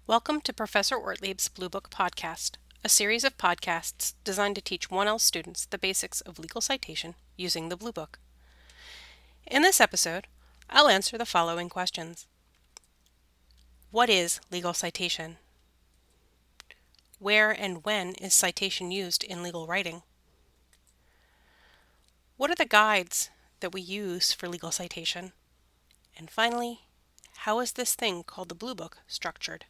Welcome to Professor Ortlieb's Bluebook podcast, a series of podcasts designed to teach 1L students the basics of legal citation using the Bluebook. In this episode, I'll answer the following questions. What is legal citation? Where and when is citation used in legal writing? What are the guides that we use for legal citation? And finally, how is this thing called the Bluebook structured?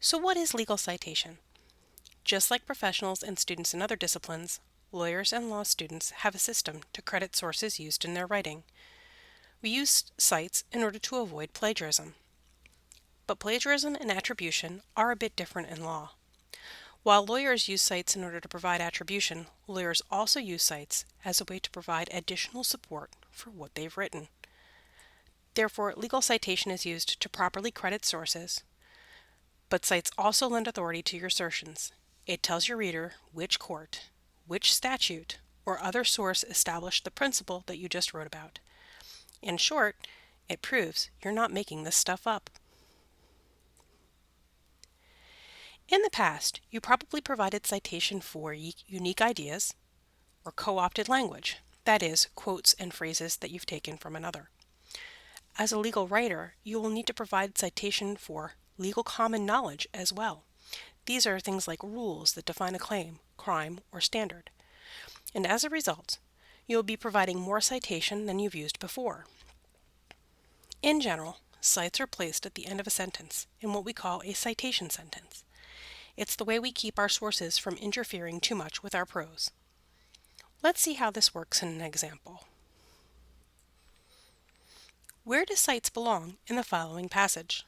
So what is legal citation? Just like professionals and students in other disciplines, lawyers and law students have a system to credit sources used in their writing. We use cites in order to avoid plagiarism. But plagiarism and attribution are a bit different in law. While lawyers use cites in order to provide attribution, lawyers also use cites as a way to provide additional support for what they've written. Therefore, legal citation is used to properly credit sources, but cites also lend authority to your assertions. It tells your reader which court, which statute, or other source established the principle that you just wrote about. In short, it proves you're not making this stuff up. In the past, you probably provided citation for unique ideas or co-opted language, that is, quotes and phrases that you've taken from another. As a legal writer, you will need to provide citation for legal common knowledge as well. These are things like rules that define a claim, crime, or standard. And as a result, you will be providing more citation than you've used before. In general, cites are placed at the end of a sentence in what we call a citation sentence. It's the way we keep our sources from interfering too much with our prose. Let's see how this works in an example. Where do cites belong in the following passage?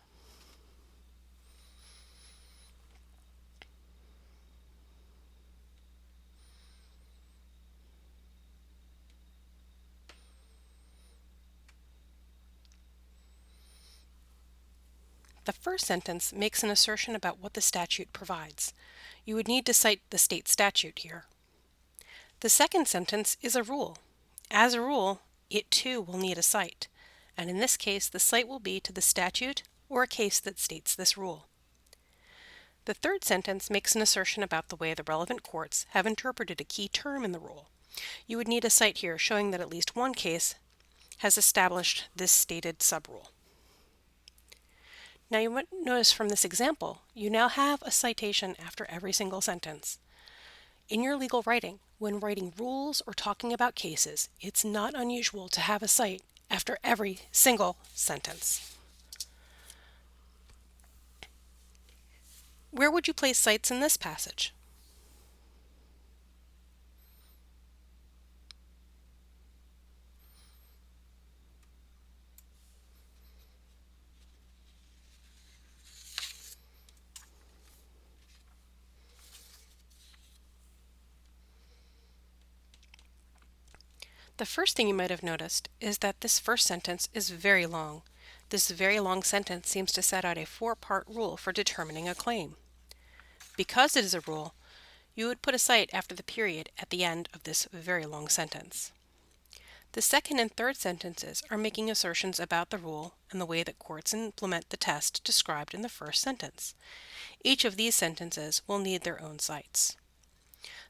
The first sentence makes an assertion about what the statute provides. You would need to cite the state statute here. The second sentence is a rule. As a rule, it too will need a cite, and in this case the cite will be to the statute or a case that states this rule. The third sentence makes an assertion about the way the relevant courts have interpreted a key term in the rule. You would need a cite here showing that at least one case has established this stated subrule. Now you might notice from this example, you now have a citation after every single sentence. In your legal writing, when writing rules or talking about cases, it's not unusual to have a cite after every single sentence. Where would you place cites in this passage? The first thing you might have noticed is that this first sentence is very long. This very long sentence seems to set out a four-part rule for determining a claim. Because it is a rule, you would put a cite after the period at the end of this very long sentence. The second and third sentences are making assertions about the rule and the way that courts implement the test described in the first sentence. Each of these sentences will need their own cites.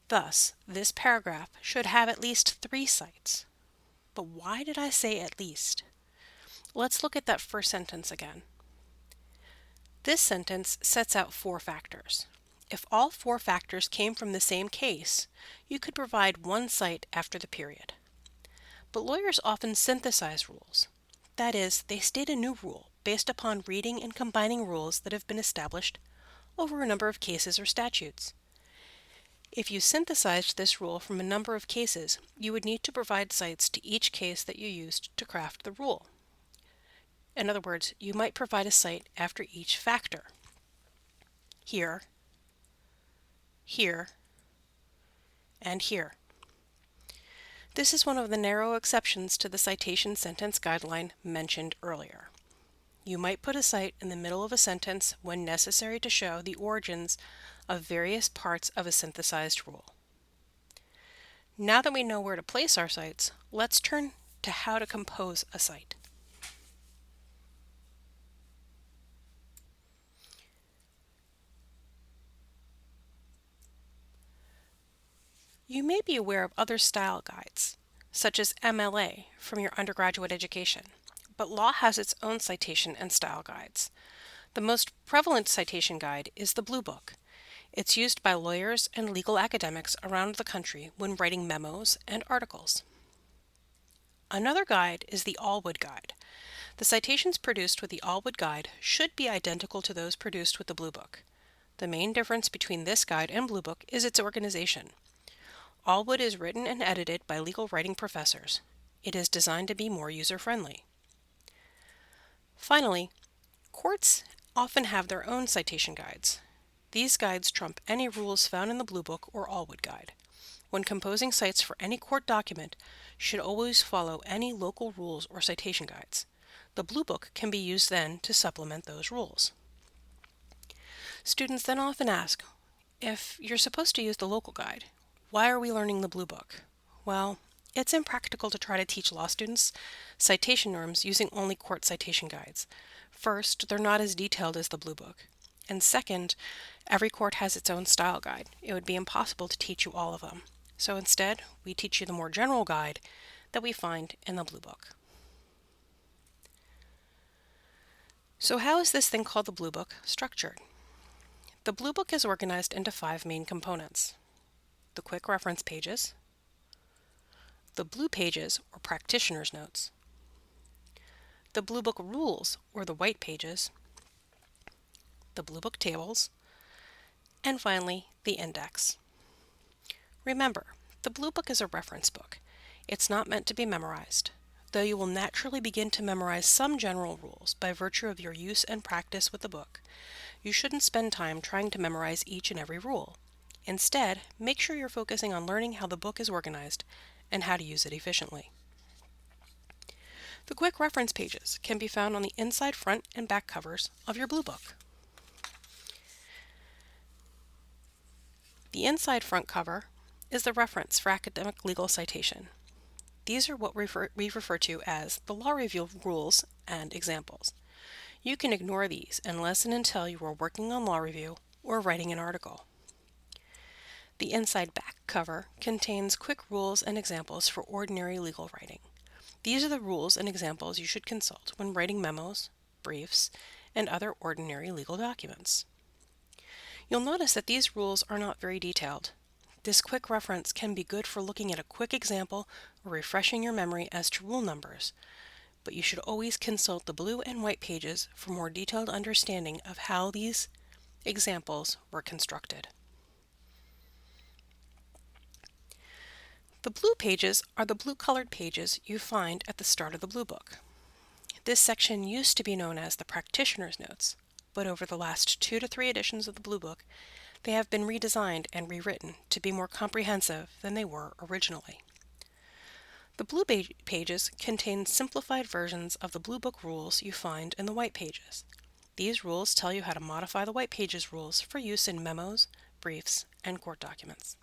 Thus, this paragraph should have at least 3 cites. But why did I say at least? Let's look at that first sentence again. This sentence sets out 4 factors. If all 4 factors came from the same case, you could provide 1 cite after the period. But lawyers often synthesize rules. That is, they state a new rule based upon reading and combining rules that have been established over a number of cases or statutes. If you synthesized this rule from a number of cases, you would need to provide cites to each case that you used to craft the rule. In other words, you might provide a cite after each factor. Here, here, and here. This is one of the narrow exceptions to the citation sentence guideline mentioned earlier. You might put a cite in the middle of a sentence when necessary to show the origins of various parts of a synthesized rule. Now that we know where to place our cites, let's turn to how to compose a cite. You may be aware of other style guides, such as MLA from your undergraduate education, but law has its own citation and style guides. The most prevalent citation guide is the Bluebook. It's used by lawyers and legal academics around the country when writing memos and articles. Another guide is the Allwood Guide. The citations produced with the Allwood Guide should be identical to those produced with the Bluebook. The main difference between this guide and Bluebook is its organization. Allwood is written and edited by legal writing professors. It is designed to be more user-friendly. Finally, courts often have their own citation guides. These guides trump any rules found in the Bluebook or Allwood Guide. When composing cites for any court document, you should always follow any local rules or citation guides. The Bluebook can be used then to supplement those rules. Students then often ask, if you're supposed to use the local guide, why are we learning the Bluebook? Well, it's impractical to try to teach law students citation norms using only court citation guides. First, they're not as detailed as the Bluebook. And second, every court has its own style guide. It would be impossible to teach you all of them. So instead, we teach you the more general guide that we find in the Bluebook. So how is this thing called the Bluebook structured? The Bluebook is organized into 5 main components: the quick reference pages, the blue pages or practitioner's notes, the Bluebook rules or the white pages, the Bluebook tables, and finally the index. Remember, the Bluebook is a reference book. It's not meant to be memorized, though you will naturally begin to memorize some general rules by virtue of your use and practice with the book. You shouldn't spend time trying to memorize each and every rule. Instead, make sure you're focusing on learning how the book is organized and how to use it efficiently. The quick reference pages can be found on the inside front and back covers of your Bluebook. The inside front cover is the reference for academic legal citation. These are what we refer to as the law review rules and examples. You can ignore these unless and until you are working on law review or writing an article. The inside back cover contains quick rules and examples for ordinary legal writing. These are the rules and examples you should consult when writing memos, briefs, and other ordinary legal documents. You'll notice that these rules are not very detailed. This quick reference can be good for looking at a quick example or refreshing your memory as to rule numbers, but you should always consult the blue and white pages for more detailed understanding of how these examples were constructed. The blue pages are the blue-colored pages you find at the start of the Bluebook. This section used to be known as the practitioner's notes, but over the last 2 to 3 editions of the Bluebook, they have been redesigned and rewritten to be more comprehensive than they were originally. The blue pages contain simplified versions of the Bluebook rules you find in the white pages. These rules tell you how to modify the white pages rules for use in memos, briefs, and court documents.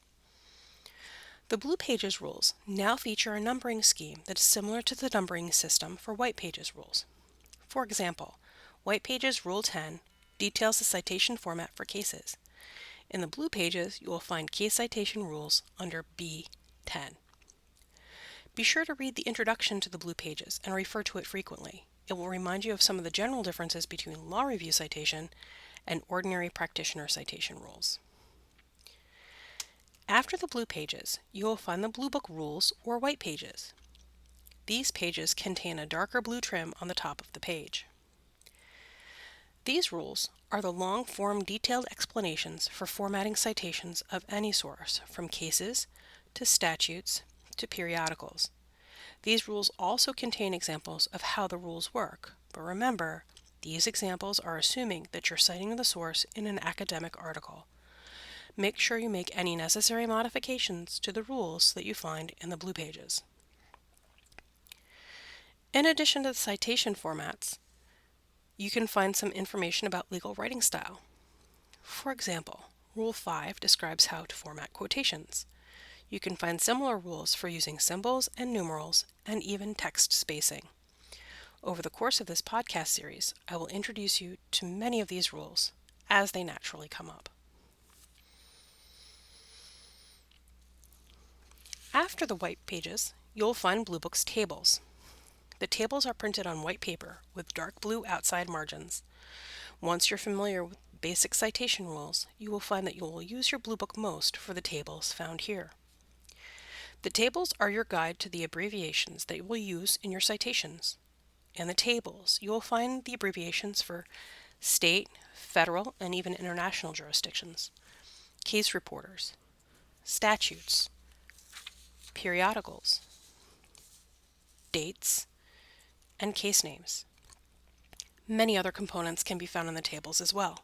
The blue pages rules now feature a numbering scheme that is similar to the numbering system for white pages rules. For example, white pages Rule 10 details the citation format for cases. In the blue pages, you will find case citation rules under B10. Be sure to read the introduction to the blue pages and refer to it frequently. It will remind you of some of the general differences between law review citation and ordinary practitioner citation rules. After the blue pages, you will find the Bluebook rules or white pages. These pages contain a darker blue trim on the top of the page. These rules are the long-form detailed explanations for formatting citations of any source, from cases to statutes to periodicals. These rules also contain examples of how the rules work, but remember, these examples are assuming that you're citing the source in an academic article. Make sure you make any necessary modifications to the rules that you find in the blue pages. In addition to the citation formats, you can find some information about legal writing style. For example, Rule 5 describes how to format quotations. You can find similar rules for using symbols and numerals and even text spacing. Over the course of this podcast series, I will introduce you to many of these rules as they naturally come up. After the white pages, you'll find Bluebook's tables. The tables are printed on white paper with dark blue outside margins. Once you're familiar with basic citation rules, you will find that you will use your Bluebook most for the tables found here. The tables are your guide to the abbreviations that you will use in your citations. In the tables, you will find the abbreviations for state, federal, and even international jurisdictions, case reporters, statutes, periodicals, dates, and case names. Many other components can be found in the tables as well.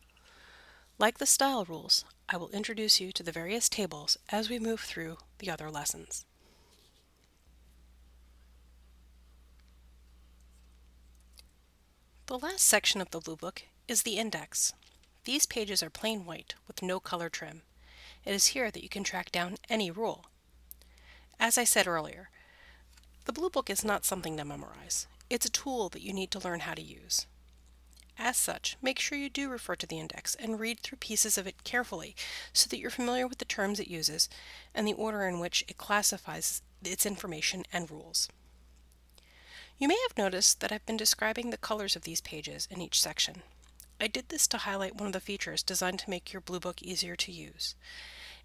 Like the style rules, I will introduce you to the various tables as we move through the other lessons. The last section of the Bluebook is the index. These pages are plain white with no color trim. It is here that you can track down any rule. As I said earlier, the Bluebook is not something to memorize. It's a tool that you need to learn how to use. As such, make sure you do refer to the index and read through pieces of it carefully so that you're familiar with the terms it uses and the order in which it classifies its information and rules. You may have noticed that I've been describing the colors of these pages in each section. I did this to highlight one of the features designed to make your Bluebook easier to use.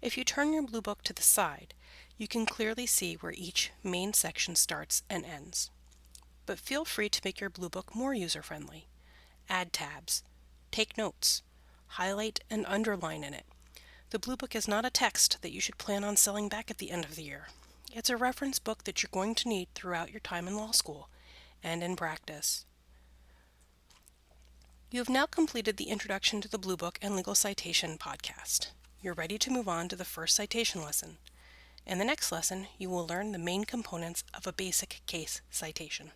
If you turn your Bluebook to the side, you can clearly see where each main section starts and ends. But feel free to make your Bluebook more user-friendly. Add tabs, take notes, highlight and underline in it. The Bluebook is not a text that you should plan on selling back at the end of the year. It's a reference book that you're going to need throughout your time in law school and in practice. You have now completed the Introduction to the Bluebook and Legal Citation podcast. You're ready to move on to the first citation lesson. In the next lesson, you will learn the main components of a basic case citation.